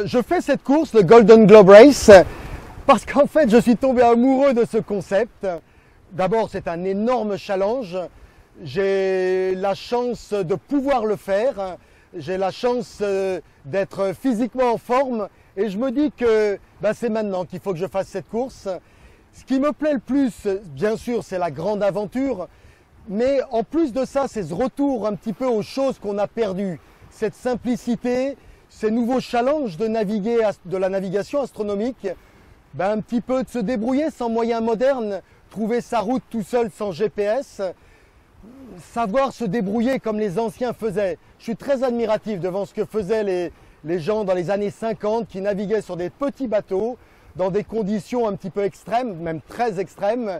Je fais cette course, le Golden Globe Race, parce qu'en fait, je suis tombé amoureux de ce concept. D'abord, c'est un énorme challenge. J'ai la chance de pouvoir le faire. J'ai la chance d'être physiquement en forme. Et je me dis que c'est maintenant qu'il faut que je fasse cette course. Ce qui me plaît le plus, bien sûr, c'est la grande aventure. Mais en plus de ça, c'est ce retour un petit peu aux choses qu'on a perdues. Cette simplicité, ces nouveaux challenges de naviguer, de la navigation astronomique, un petit peu de se débrouiller sans moyens modernes, trouver sa route tout seul sans GPS, savoir se débrouiller comme les anciens faisaient. Je suis très admiratif devant ce que faisaient les gens dans les années 50 qui naviguaient sur des petits bateaux dans des conditions un petit peu extrêmes, même très extrêmes,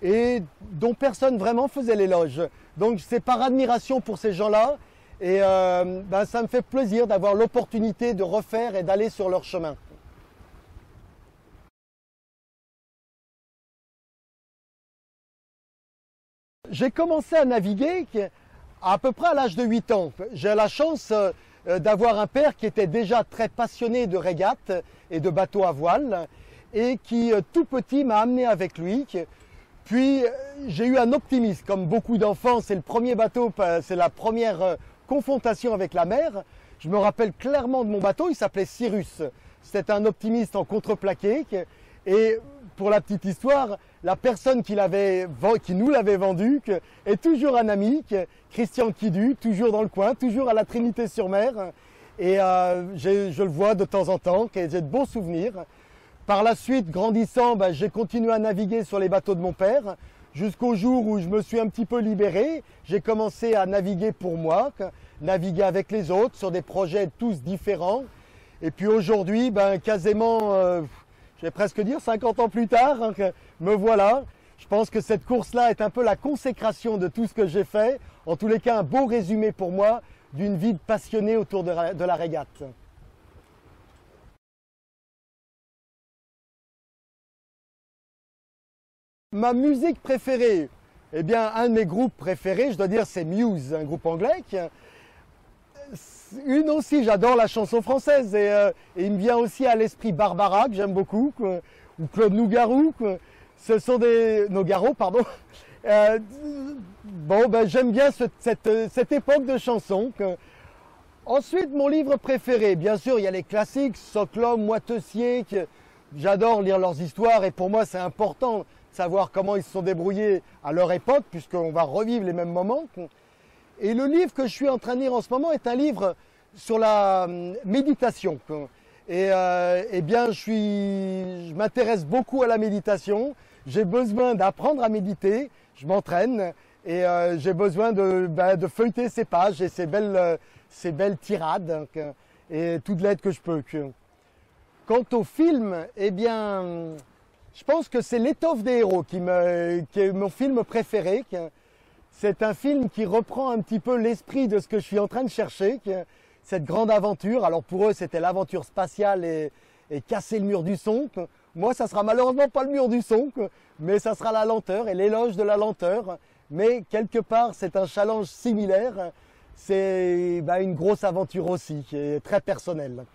et dont personne vraiment faisait l'éloge. Donc c'est par admiration pour ces gens-là, et ça me fait plaisir d'avoir l'opportunité de refaire et d'aller sur leur chemin. J'ai commencé à naviguer à peu près à l'âge de 8 ans. J'ai la chance d'avoir un père qui était déjà très passionné de régates et de bateaux à voile et qui, tout petit, m'a amené avec lui. Puis, j'ai eu un optimisme. Comme beaucoup d'enfants, c'est le premier bateau, c'est la première confrontation avec la mer. Je me rappelle clairement de mon bateau, il s'appelait Cyrus. C'était un optimiste en contreplaqué. Et pour la petite histoire, la personne qui nous l'avait vendu est toujours un ami, Christian Quidu, toujours dans le coin, toujours à la Trinité-sur-Mer. Et je le vois de temps en temps, et j'ai de bons souvenirs. Par la suite, grandissant, j'ai continué à naviguer sur les bateaux de mon père, jusqu'au jour où je me suis un petit peu libéré. J'ai commencé à naviguer pour moi, naviguer avec les autres, sur des projets tous différents. Et puis aujourd'hui, quasiment, je vais presque dire 50 ans plus tard, me voilà. Je pense que cette course-là est un peu la consécration de tout ce que j'ai fait. En tous les cas, un beau résumé pour moi d'une vie de passionné autour de la régate. Ma musique préférée, eh bien, un de mes groupes préférés, je dois dire, c'est Muse, un groupe anglais. Une aussi, j'adore la chanson française et il me vient aussi à l'esprit Barbara, que j'aime beaucoup, ou Claude Nougaro. Ce sont des... Nogaro, pardon. J'aime bien cette époque de chansons. Ensuite, mon livre préféré, bien sûr, il y a les classiques, Soclum, Moitessier. J'adore lire leurs histoires et pour moi, c'est important de savoir comment ils se sont débrouillés à leur époque, puisqu'on va revivre les mêmes moments. Et le livre que je suis en train de lire en ce moment est un livre sur la méditation. Et je m'intéresse beaucoup à la méditation. J'ai besoin d'apprendre à méditer. Je m'entraîne et j'ai besoin de feuilleter ces pages et ces belles tirades et toute l'aide que je peux. Quant au film, eh bien, je pense que c'est L'étoffe des héros qui est mon film préféré. C'est un film qui reprend un petit peu l'esprit de ce que je suis en train de chercher, cette grande aventure. Alors pour eux, c'était l'aventure spatiale et casser le mur du son. Moi, ça sera malheureusement pas le mur du son, mais ça sera la lenteur et l'éloge de la lenteur. Mais quelque part, c'est un challenge similaire. C'est une grosse aventure aussi, qui est très personnelle.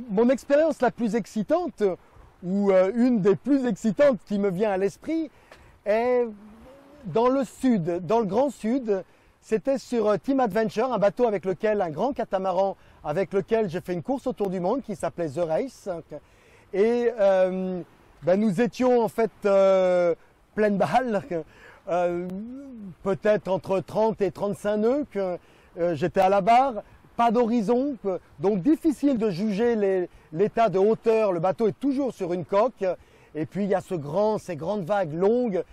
Mon expérience la plus excitante, ou une des plus excitantes qui me vient à l'esprit, est dans le sud, dans le Grand Sud. C'était sur Team Adventure, un grand catamaran avec lequel j'ai fait une course autour du monde qui s'appelait The Race. Et nous étions en fait pleine balle, peut-être entre 30 et 35 nœuds. J'étais à la barre. Pas d'horizon, donc difficile de juger l'état de hauteur. Le bateau est toujours sur une coque. Et puis il y a ces grandes vagues longues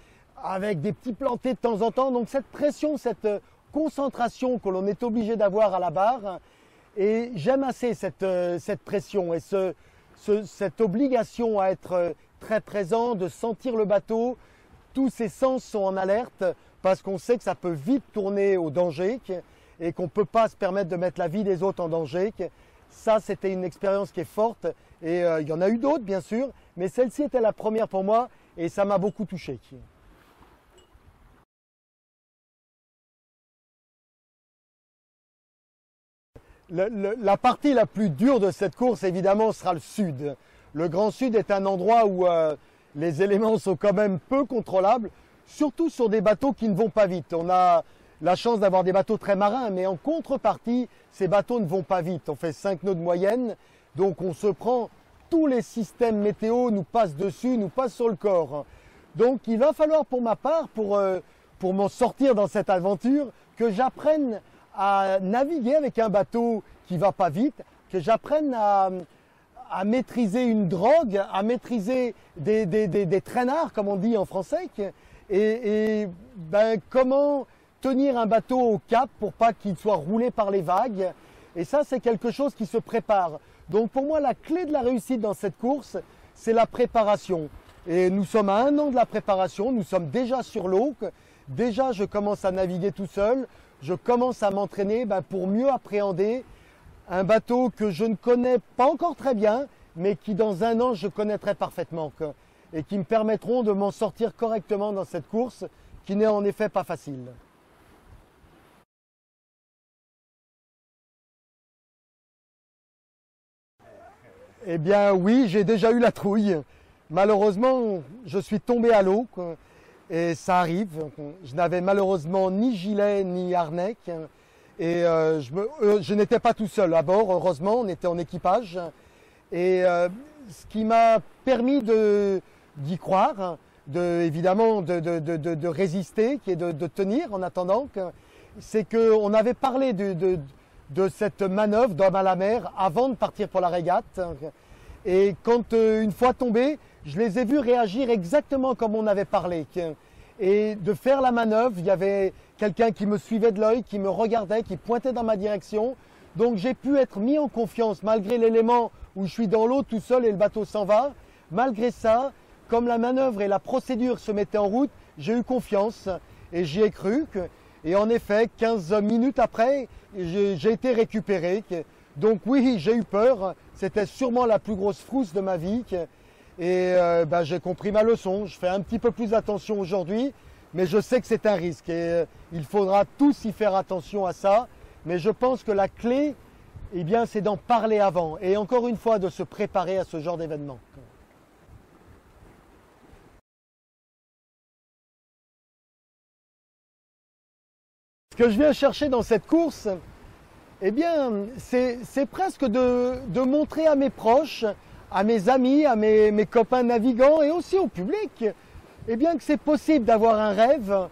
avec des petits plantés de temps en temps. Donc cette pression, cette concentration que l'on est obligé d'avoir à la barre. Et j'aime assez cette pression et cette obligation à être très présent, de sentir le bateau. Tous ses sens sont en alerte parce qu'on sait que ça peut vite tourner au danger et qu'on ne peut pas se permettre de mettre la vie des autres en danger. Ça, c'était une expérience qui est forte. Et il y en a eu d'autres, bien sûr, mais celle-ci était la première pour moi et ça m'a beaucoup touché. La partie la plus dure de cette course, évidemment, sera le sud. Le Grand Sud est un endroit où les éléments sont quand même peu contrôlables, surtout sur des bateaux qui ne vont pas vite. On a la chance d'avoir des bateaux très marins, mais en contrepartie, ces bateaux ne vont pas vite. On fait 5 nœuds de moyenne, donc on se prend, tous les systèmes météo nous passent dessus, nous passent sur le corps. Donc il va falloir pour ma part, pour m'en sortir dans cette aventure, que j'apprenne à naviguer avec un bateau qui ne va pas vite, que j'apprenne à maîtriser une drogue, à maîtriser des traînards, comme on dit en français, et comment tenir un bateau au cap pour pas qu'il soit roulé par les vagues. Et ça, c'est quelque chose qui se prépare. Donc pour moi, la clé de la réussite dans cette course, c'est la préparation. Et nous sommes à 1 an de la préparation, nous sommes déjà sur l'eau. Déjà, je commence à naviguer tout seul, je commence à m'entraîner pour mieux appréhender un bateau que je ne connais pas encore très bien, mais qui dans 1 an, je connaîtrai parfaitement. Et qui me permettront de m'en sortir correctement dans cette course, qui n'est en effet pas facile. Eh bien oui, j'ai déjà eu la trouille. Malheureusement, je suis tombé à l'eau et ça arrive. Je n'avais malheureusement ni gilet ni harnais et je n'étais pas tout seul à bord. Heureusement, on était en équipage. Et ce qui m'a permis d'y croire, évidemment de résister et de tenir en attendant, c'est qu'on avait parlé de cette manœuvre d'homme à la mer avant de partir pour la régate. Et quand, une fois tombé, je les ai vus réagir exactement comme on avait parlé. Et de faire la manœuvre, il y avait quelqu'un qui me suivait de l'œil, qui me regardait, qui pointait dans ma direction. Donc j'ai pu être mis en confiance malgré l'élément où je suis dans l'eau tout seul et le bateau s'en va. Malgré ça, comme la manœuvre et la procédure se mettaient en route, j'ai eu confiance et j'y ai cru. Et en effet, 15 minutes après, j'ai été récupéré. Donc oui, j'ai eu peur. C'était sûrement la plus grosse frousse de ma vie. Et j'ai compris ma leçon. Je fais un petit peu plus attention aujourd'hui, mais je sais que c'est un risque. Et il faudra tous y faire attention à ça. Mais je pense que la clé, eh bien, c'est d'en parler avant. Et encore une fois, de se préparer à ce genre d'événement. Ce que je viens chercher dans cette course, eh bien, c'est presque de montrer à mes proches, à mes amis, à mes copains navigants et aussi au public, eh bien, que c'est possible d'avoir un rêve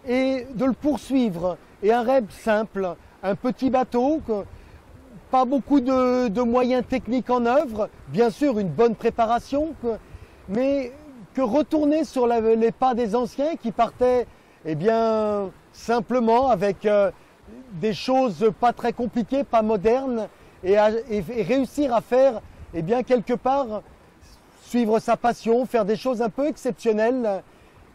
et de le poursuivre. Et un rêve simple, un petit bateau, pas beaucoup de moyens techniques en œuvre, bien sûr une bonne préparation, mais que retourner sur les pas des anciens qui partaient, eh bien, simplement avec des choses pas très compliquées, pas modernes, et réussir à faire, eh bien, quelque part, suivre sa passion, faire des choses un peu exceptionnelles,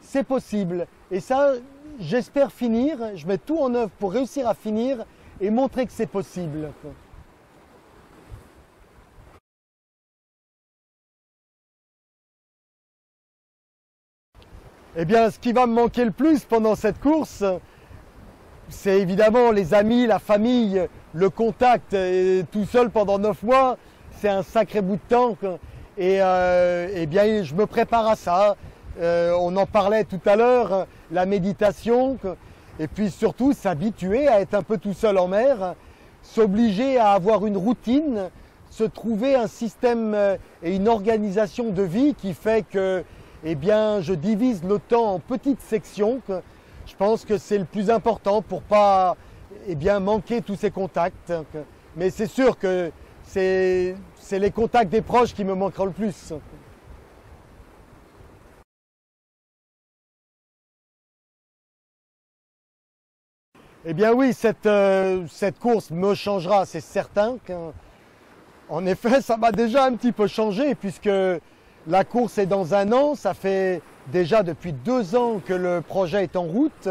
c'est possible. Et ça, j'espère finir, je mets tout en œuvre pour réussir à finir et montrer que c'est possible. Eh bien, ce qui va me manquer le plus pendant cette course, c'est évidemment les amis, la famille, le contact. Et tout seul pendant 9 mois, c'est un sacré bout de temps. Et eh bien, je me prépare à ça. On en parlait tout à l'heure, la méditation. Et puis surtout, s'habituer à être un peu tout seul en mer, s'obliger à avoir une routine, se trouver un système et une organisation de vie qui fait que, eh bien, je divise le temps en petites sections. Je pense que c'est le plus important pour pas, eh bien, manquer tous ces contacts. Mais c'est sûr que c'est les contacts des proches qui me manqueront le plus. Eh bien oui, cette course me changera, c'est certain. En effet, ça m'a déjà un petit peu changé puisque la course est dans 1 an. Ça fait déjà depuis 2 ans que le projet est en route,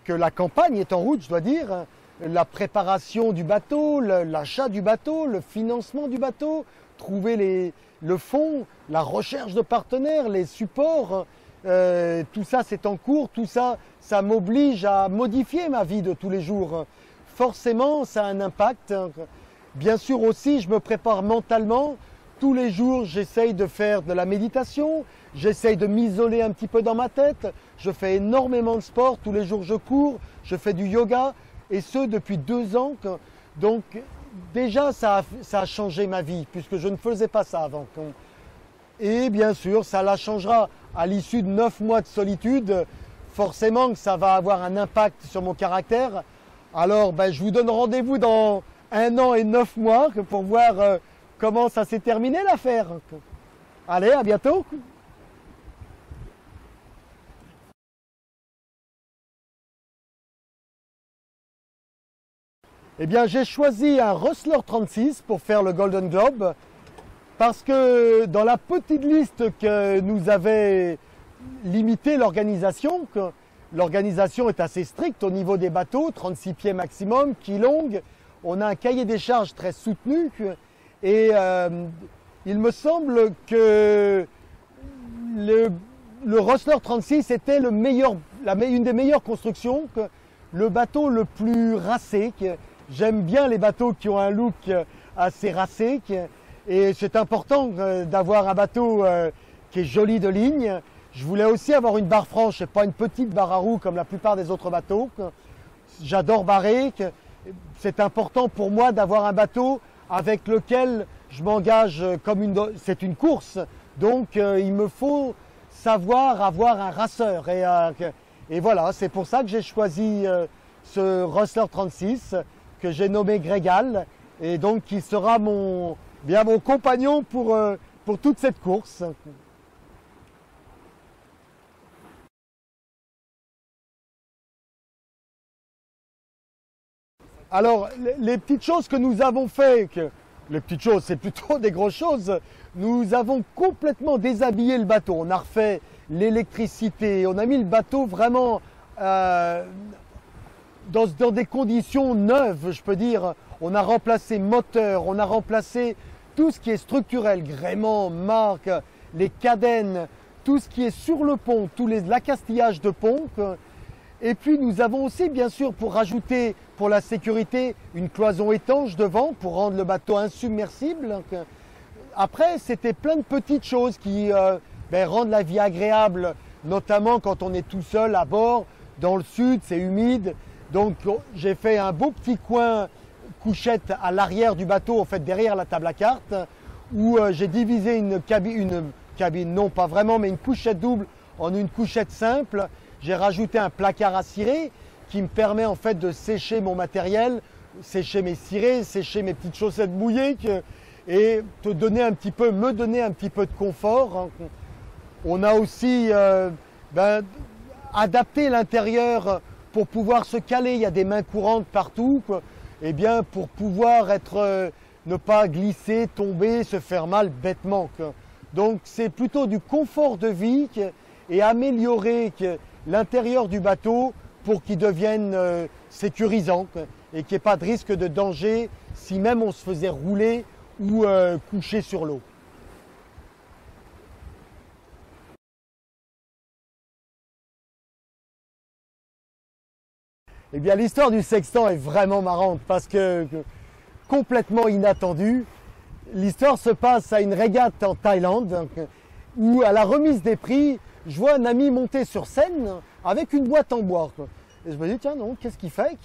que la campagne est en route, je dois dire. La préparation du bateau, l'achat du bateau, le financement du bateau, trouver le fonds, la recherche de partenaires, les supports. Tout ça c'est en cours, tout ça, ça m'oblige à modifier ma vie de tous les jours. Forcément, ça a un impact. Bien sûr aussi, je me prépare mentalement. Tous les jours, j'essaye de faire de la méditation, j'essaye de m'isoler un petit peu dans ma tête. Je fais énormément de sport, tous les jours je cours, je fais du yoga, et ce depuis 2 ans. Donc déjà, ça a changé ma vie, puisque je ne faisais pas ça avant. Et bien sûr, ça la changera à l'issue de 9 mois de solitude. Forcément que ça va avoir un impact sur mon caractère. Alors, je vous donne rendez-vous dans 1 an et 9 mois pour voir comment ça s'est terminé l'affaire. Allez, à bientôt. Eh bien, j'ai choisi un Rustler 36 pour faire le Golden Globe parce que dans la petite liste que nous avait limité l'organisation, l'organisation est assez stricte au niveau des bateaux, 36 pieds maximum, quille longue. On a un cahier des charges très soutenu et il me semble que le Rustler 36 était une des meilleures constructions, le bateau le plus racé. J'aime bien les bateaux qui ont un look assez racé et c'est important d'avoir un bateau qui est joli de ligne. Je voulais aussi avoir une barre franche et pas une petite barre à roues comme la plupart des autres bateaux. J'adore barrer. C'est important pour moi d'avoir un bateau avec lequel je m'engage c'est une course. Donc il me faut savoir avoir un raceur. Et voilà, c'est pour ça que j'ai choisi ce Rustler 36 que j'ai nommé Grégal et donc qui sera mon compagnon pour toute cette course. Alors, les petites choses que nous avons fait, les petites choses, c'est plutôt des grosses choses, nous avons complètement déshabillé le bateau. On a refait l'électricité, on a mis le bateau vraiment dans des conditions neuves, je peux dire. On a remplacé moteur, on a remplacé tout ce qui est structurel, gréement, marque, les cadènes, tout ce qui est sur le pont, l'accastillage de pont. Et puis nous avons aussi, bien sûr, pour rajouter pour la sécurité, une cloison étanche devant pour rendre le bateau insubmersible. Après, c'était plein de petites choses qui rendent la vie agréable, notamment quand on est tout seul à bord. Dans le sud, c'est humide. Donc j'ai fait un beau petit coin couchette à l'arrière du bateau, en fait derrière la table à cartes, où j'ai divisé une cabine, non pas vraiment, mais une couchette double en une couchette simple. J'ai rajouté un placard à cirer qui me permet en fait de sécher mon matériel, sécher mes cirés, sécher mes petites chaussettes mouillées et me donner un petit peu de confort. On a aussi adapté l'intérieur pour pouvoir se caler. Il y a des mains courantes partout, et bien pour pouvoir ne pas glisser, tomber, se faire mal bêtement. Donc c'est plutôt du confort de vie et améliorer l'intérieur du bateau pour qu'il devienne sécurisant et qu'il n'y ait pas de risque de danger si même on se faisait rouler ou coucher sur l'eau. Eh bien, l'histoire du sextant est vraiment marrante parce que complètement inattendue. L'histoire se passe à une régate en Thaïlande où, à la remise des prix, je vois un ami monter sur scène avec une boîte en bois. Et je me dis, tiens, non, qu'est-ce qu'il fait?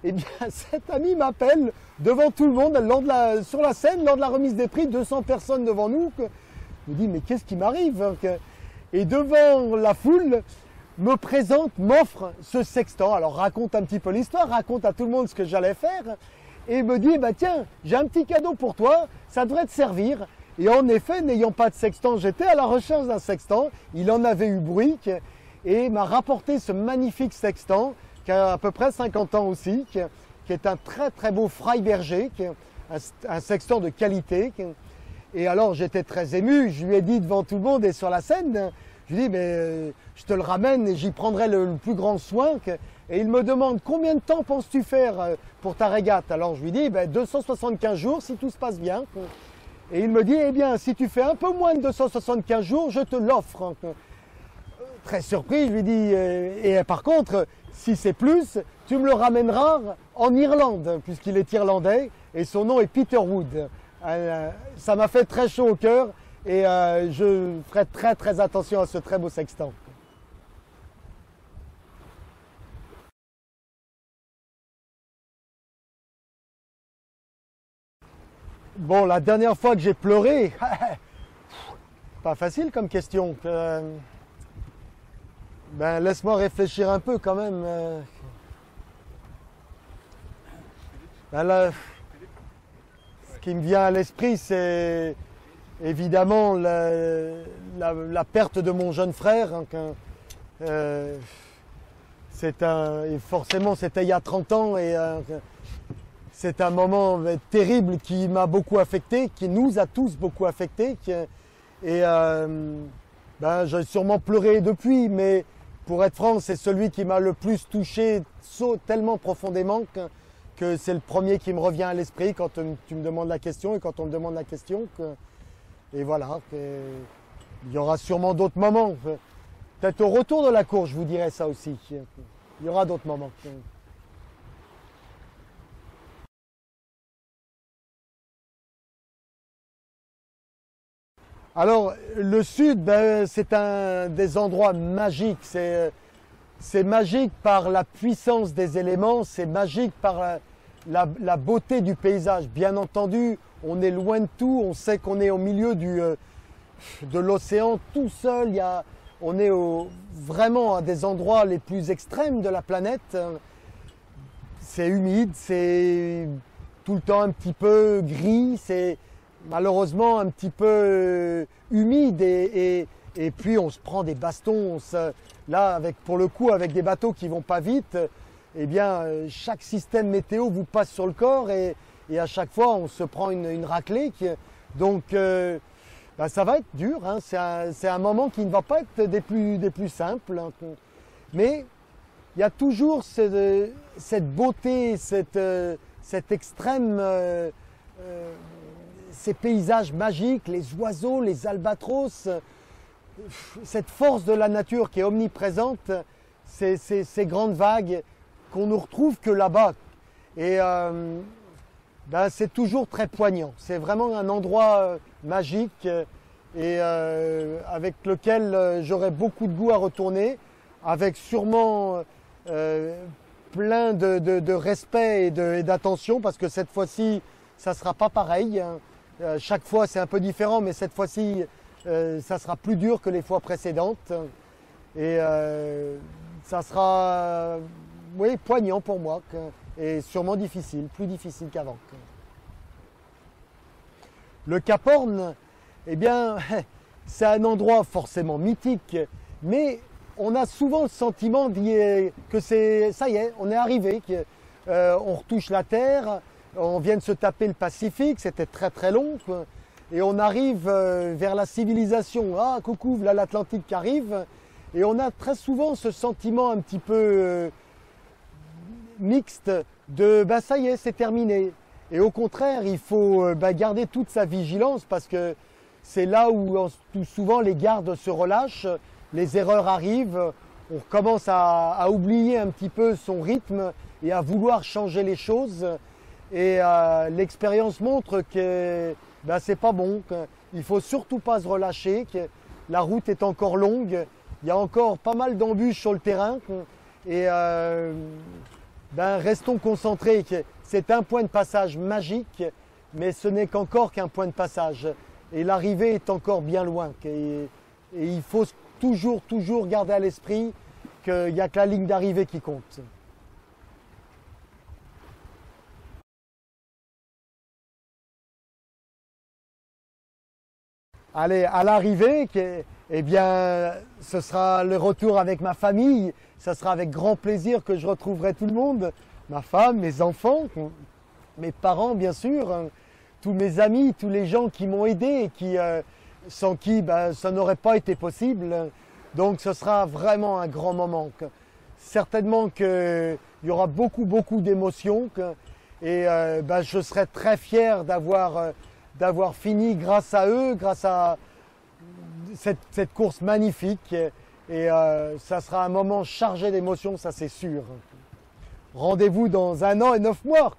Eh bien, cet ami m'appelle devant tout le monde, sur la scène, lors de la remise des prix, 200 personnes devant nous. Je me dis, mais qu'est-ce qui m'arrive? Et devant la foule, me présente, m'offre ce sextant. Alors raconte un petit peu l'histoire, raconte à tout le monde ce que j'allais faire. Et me dit, tiens, j'ai un petit cadeau pour toi, ça devrait te servir. Et en effet, n'ayant pas de sextant, j'étais à la recherche d'un sextant. Il en avait eu bruit et m'a rapporté ce magnifique sextant qui a à peu près 50 ans aussi, qui est un très très beau Freiberger, un sextant de qualité. Et alors j'étais très ému, je lui ai dit devant tout le monde et sur la scène, je lui ai dit mais je te le ramène et j'y prendrai le plus grand soin. Et il me demande combien de temps penses-tu faire pour ta régate? Alors je lui dis 275 jours si tout se passe bien. Et il me dit eh bien si tu fais un peu moins de 275 jours, je te l'offre. Très surpris, je lui dis et par contre si c'est plus, tu me le ramèneras en Irlande puisqu'il est irlandais et son nom est Peter Wood. Ça m'a fait très chaud au cœur et je ferai très très attention à ce très beau sextant. Bon, la dernière fois que j'ai pleuré, pas facile comme question. Ben, laisse-moi réfléchir un peu quand même. Ben là, ce qui me vient à l'esprit, c'est évidemment la perte de mon jeune frère. Hein, et forcément, c'était il y a 30 ans et c'est un moment terrible qui m'a beaucoup affecté, qui nous a tous beaucoup affectés. Et ben, j'ai sûrement pleuré depuis, mais pour être franc, c'est celui qui m'a le plus touché tellement profondément que c'est le premier qui me revient à l'esprit quand tu me demandes la question et quand on me demande la question. Et voilà, il y aura sûrement d'autres moments. Peut-être au retour de la course, je vous dirai ça aussi. Il y aura d'autres moments. Alors, le sud, ben, c'est un des endroits magiques. C'est magique par la puissance des éléments, c'est magique par la beauté du paysage. Bien entendu, on est loin de tout, on sait qu'on est au milieu de l'océan tout seul. On est vraiment à des endroits les plus extrêmes de la planète. C'est humide, c'est tout le temps un petit peu gris, c'est malheureusement un petit peu humide et puis on se prend des bastons. Là, pour le coup, avec des bateaux qui vont pas vite, eh bien, chaque système météo vous passe sur le corps et à chaque fois, on se prend une raclée. Donc, ben, ça va être dur. Hein. C'est un moment qui ne va pas être des plus simples. Hein. Mais il y a toujours cette beauté, cet extrême, ces paysages magiques, les oiseaux, les albatros, cette force de la nature qui est omniprésente, ces grandes vagues qu'on ne retrouve que là-bas. Et ben, c'est toujours très poignant. C'est vraiment un endroit magique et avec lequel j'aurais beaucoup de goût à retourner, avec sûrement plein de respect et d'attention, parce que cette fois-ci, ça ne sera pas pareil. Hein. Chaque fois, c'est un peu différent, mais cette fois-ci, ça sera plus dur que les fois précédentes. Et ça sera oui, poignant pour moi et sûrement difficile, plus difficile qu'avant. Le Cap Horn, eh bien, c'est un endroit forcément mythique, mais on a souvent le sentiment que ça y est, on est arrivé, on retouche la terre, on vient de se taper le Pacifique, c'était très très long, et on arrive vers la civilisation. Ah, coucou, voilà l'Atlantique qui arrive, et on a très souvent ce sentiment un petit peu mixte de ben ça y est, c'est terminé. Et au contraire, il faut garder toute sa vigilance parce que c'est là où tout souvent les gardes se relâchent, les erreurs arrivent, on commence à oublier un petit peu son rythme et à vouloir changer les choses. Et l'expérience montre que ben, c'est pas bon, qu'il faut surtout pas se relâcher, que la route est encore longue, il y a encore pas mal d'embûches sur le terrain et ben, restons concentrés. C'est un point de passage magique, mais ce n'est qu'encore qu'un point de passage. Et l'arrivée est encore bien loin. Et il faut toujours garder à l'esprit qu'il n'y a que la ligne d'arrivée qui compte. Allez, à l'arrivée, eh bien, ce sera le retour avec ma famille. Ce sera avec grand plaisir que je retrouverai tout le monde, ma femme, mes enfants, mes parents bien sûr, tous mes amis, tous les gens qui m'ont aidé et sans qui ben, ça n'aurait pas été possible. Donc ce sera vraiment un grand moment. Certainement qu'il y aura beaucoup d'émotions et ben, je serai très fier d'avoir fini grâce à eux, grâce à cette course magnifique. Et ça sera un moment chargé d'émotions, ça c'est sûr. Rendez-vous dans 1 an et 9 mois.